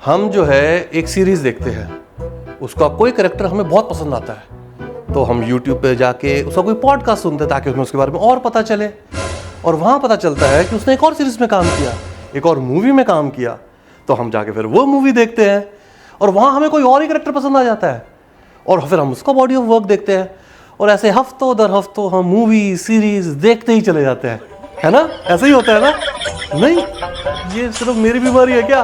हम जो है एक सीरीज देखते हैं, उसका कोई कैरेक्टर हमें बहुत पसंद आता है तो हम YouTube पे जाके उसका कोई पॉडकास्ट सुनते हैं ताकि हमें उसके बारे में और पता चले। और वहाँ पता चलता है कि उसने एक और सीरीज में काम किया, एक और मूवी में काम किया, तो हम जाके फिर वो मूवी देखते हैं और वहाँ हमें कोई और ही कैरेक्टर पसंद आ जाता है और फिर हम उसका बॉडी ऑफ वर्क देखते हैं और ऐसे हफ्तों दर हफ्तों हम मूवी सीरीज देखते ही चले जाते हैं, है ना? ऐसा ही होता है ना? नहीं, ये सिर्फ मेरी बीमारी है क्या?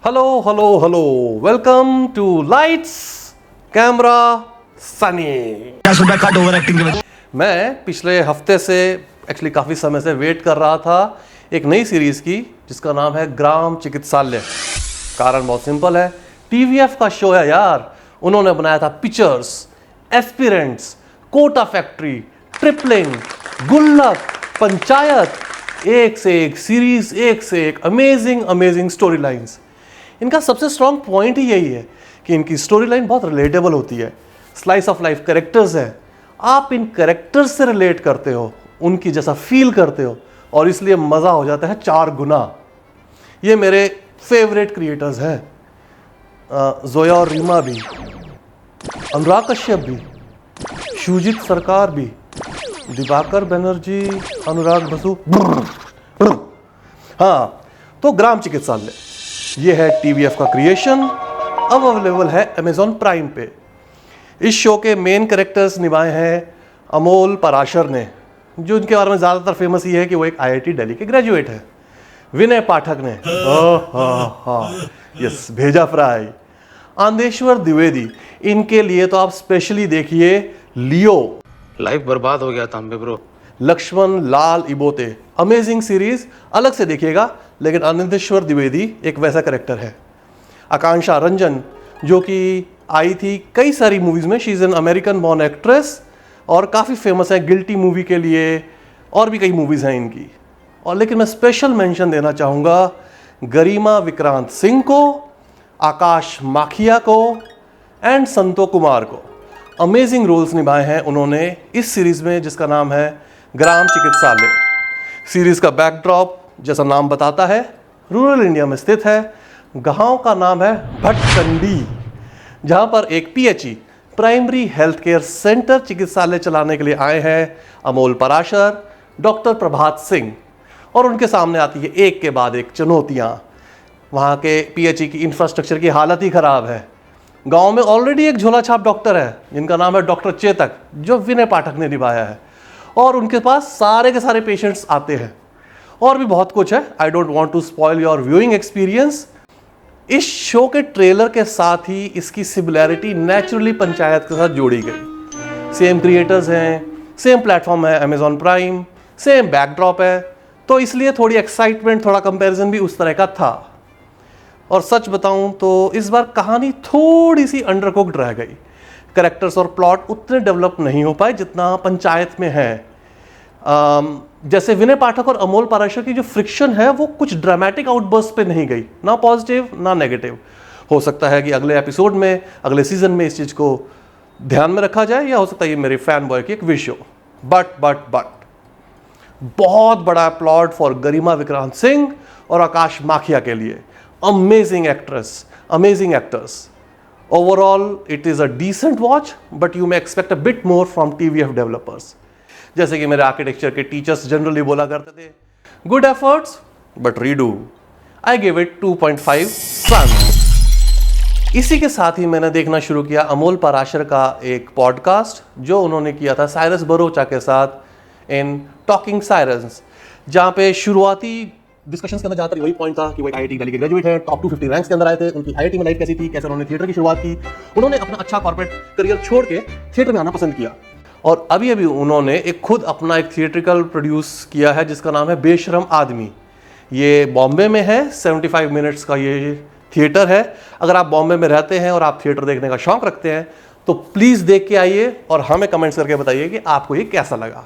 Hello hello hello, welcome to lights camera Sunny. मैं पिछले हफ्ते से एक्चुअली काफ़ी समय से वेट कर रहा था एक नई सीरीज़ की जिसका नाम है ग्राम चिकित्सालय। कारण बहुत सिंपल है, टीवीएफ का शो है यार। उन्होंने बनाया था pictures, Aspirants, Kota Factory, Tripling, Gullak, Panchayat, एक से एक सीरीज, एक से एक अमेजिंग स्टोरी लाइन्स। इनका सबसे स्ट्रॉन्ग पॉइंट ही यही है कि इनकी स्टोरी लाइन बहुत रिलेटेबल होती है। स्लाइस ऑफ लाइफ कैरेक्टर्स हैं, आप इन कैरेक्टर्स से रिलेट करते हो, उनकी जैसा फील करते हो और इसलिए मज़ा हो जाता है 4 गुना। ये मेरे फेवरेट क्रिएटर्स हैं, जोया और रीमा भी, अनुराग कश्यप भी, शुजित सरकार भी, दिवाकर बनर्जी, अनुराग बसु। हाँ, तो ग्राम चिकित्सालय ये है टीवीएफ का क्रिएशन, अब अवेलेबल है अमेजॉन प्राइम पे। इस शो के मेन कैरेक्टर्स निभाए हैं अमोल पराशर ने, जो इनके बारे में ज़्यादातर फेमस ही है कि वो एक आईआईटी दिल्ली के ग्रेजुएट है। विनय पाठक ने, यस, भेजा फ्राई। आंदेश्वर द्विवेदी, इनके लिए तो आप स्पेशली देखिए लियो। लाइफ बर्बाद हो गया था अम्बे ब्रो। लक्ष्मण लाल इबोते, अमेजिंग सीरीज, अलग से देखिएगा, लेकिन आनंदेश्वर द्विवेदी एक वैसा कैरेक्टर है। आकांक्षा रंजन, जो कि आई थी कई सारी मूवीज़ में, she is an American born actress और काफ़ी फेमस है गिल्टी मूवी के लिए, और भी कई मूवीज़ हैं इनकी। और लेकिन मैं स्पेशल मेंशन देना चाहूँगा गरिमा विक्रांत सिंह को, आकाश माखिया को एंड संतो कुमार को। अमेजिंग रोल्स निभाए हैं उन्होंने इस सीरीज़ में जिसका नाम है ग्राम चिकित्सालय। सीरीज़ का बैकड्रॉप जैसा नाम बताता है रूरल इंडिया में स्थित है। गांव का नाम है भटकंडी, जहां पर एक PHE primary health care centre चिकित्सालय चलाने के लिए आए हैं अमोल पराशर, डॉक्टर प्रभात सिंह, और उनके सामने आती है एक के बाद एक चुनौतियां। वहां के पीएचई की इंफ्रास्ट्रक्चर की हालत ही खराब है। गांव में ऑलरेडी एक झोला छाप डॉक्टर है जिनका नाम है डॉक्टर चेतक, जो विनय पाठक ने निभाया है, और उनके पास सारे के सारे पेशेंट्स आते हैं। और भी बहुत कुछ है, I don't want to spoil your viewing experience. इस शो के ट्रेलर के साथ ही इसकी सिमिलैरिटी नेचुरली पंचायत के साथ जोड़ी गई। सेम क्रिएटर्स हैं, सेम प्लेटफॉर्म है अमेजॉन प्राइम, सेम बैकड्रॉप है, तो इसलिए थोड़ी एक्साइटमेंट, थोड़ा कंपैरिजन भी उस तरह का था। और सच बताऊं तो इस बार कहानी थोड़ी सी अंडरकुक्ड रह गई। कैरेक्टर्स और प्लॉट उतने डेवलप नहीं हो पाए जितना पंचायत में है। जैसे विनय पाठक और अमोल पराशर की जो फ्रिक्शन है वो कुछ ड्रामेटिक आउटबर्स्ट पे नहीं गई, ना पॉजिटिव ना नेगेटिव। हो सकता है कि अगले एपिसोड में, अगले सीजन में इस चीज़ को ध्यान में रखा जाए, या हो सकता है ये मेरे फैन बॉय की एक विश हो। बट बहुत बड़ा प्लॉट फॉर गरिमा विक्रांत सिंह और आकाश माखिया के लिए। Amazing actress, amazing actors. Overall it is a decent watch, but you may expect a bit more from TVF developers. जैसे कि मेरे आर्किटेक्चर के टीचर्स जनरली बोला करते थे, good efforts but redo. I give it 2.5 सन। इसी के साथ ही मैंने देखना शुरू किया अमोल पराशर का एक पॉडकास्ट जो उन्होंने किया था साइरस बरोचा के साथ इन टॉकिंग साइरस, जहाँ पे शुरुआती डिस्कशंस के अंदर ज़्यादातर वही पॉइंट था कि वो एक आईआईटी दिल्ली के ग्रेजुएट हैं, टॉप 250 रैंक्स के अंदर आए थे, उनकी आईआईटी में लाइफ कैसी थी, कैसे उन्होंने थिएटर की शुरुआत की। उन्होंने अपना अच्छा कॉर्पोरेट करियर छोड़ के थिएटर में आना पसंद किया और अभी उन्होंने एक खुद अपना एक थिएट्रिकल प्रोड्यूस किया है जिसका नाम है बेशरम आदमी। ये बॉम्बे में है, 75 मिनट्स का ये थिएटर है। अगर आप बॉम्बे में रहते हैं और आप थिएटर देखने का शौक रखते हैं तो प्लीज़ देख के आइए और हमें कमेंट्स करके बताइए कि आपको ये कैसा लगा।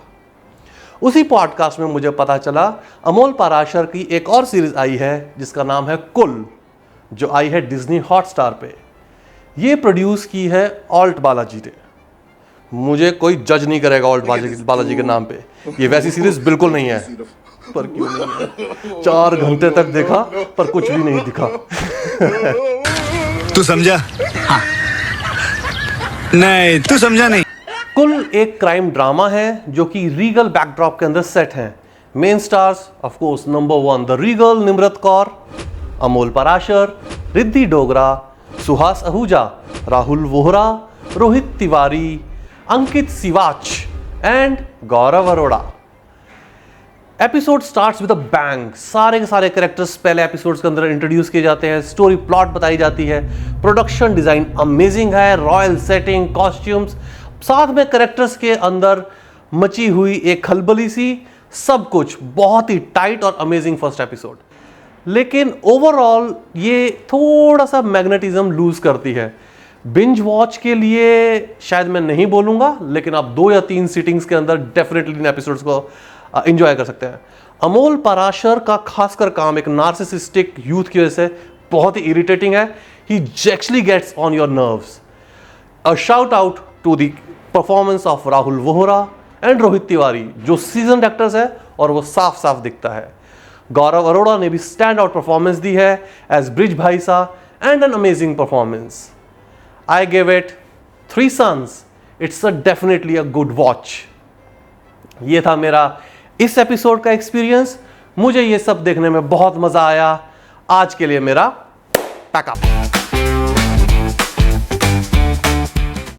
उसी पॉडकास्ट में मुझे पता चला अमोल पराशर की एक और सीरीज आई है जिसका नाम है कुल। जो आई है डिज्नी हॉटस्टार पे। ये प्रोड्यूस की है ऑल्ट बालाजी ने। मुझे कोई जज नहीं करेगा ऑल्ट बालाजी के नाम पे, ये वैसी सीरीज बिल्कुल नहीं है। पर क्यों नहीं है? 4 घंटे तक देखा पर कुछ भी नहीं दिखा। तू समझा? हाँ। नहीं, तू समझा नहीं। कुल एक क्राइम ड्रामा है जो कि रीगल बैकड्रॉप के अंदर सेट है। Main stars of course number 1 the Regal Nimrat Kaur, Amol Parashar, Riddhi Dogra, Suhas Ahuja, Rahul Vohra, Rohit Tiwari, Ankit Siwach and Gaurav Arora. Episode starts with a bang. सारे के सारे कैरेक्टर्स पहले एपिसोड्स के अंदर इंट्रोड्यूस किए जाते हैं, स्टोरी प्लॉट बताई जाती है, प्रोडक्शन डिजाइन अमेजिंग है, रॉयल सेटिंग, कॉस्ट्यूम्स, साथ में कैरेक्टर्स के अंदर मची हुई एक खलबली सी, सब कुछ बहुत ही टाइट और अमेजिंग फर्स्ट एपिसोड। लेकिन ओवरऑल ये थोड़ा सा मैग्नेटिज्म लूज करती है। बिंज वॉच के लिए शायद मैं नहीं बोलूंगा, लेकिन आप 2 या 3 सीटिंग्स के अंदर डेफिनेटली इन एपिसोड्स को एंजॉय कर सकते हैं। अमोल पराशर का खासकर काम एक नार्सिसिस्टिक यूथ की वजह से बहुत ही इरिटेटिंग है। He actually gets on your nerves. A shout out to the performance of Rahul Vohra and Rohit Tiwari, जो सीजन एक्टर्स है और वो साफ साफ दिखता है। गौरव अरोड़ा ने भी स्टैंड आउट परफॉर्मेंस दी है एज ब्रिज भाईसा and an amazing performance. I give it 3 suns. It's a definitely a good watch. ये था मेरा इस एपिसोड का एक्सपीरियंस। मुझे ये सब देखने में बहुत मजा आया। आज के लिए मेरा पैकअप।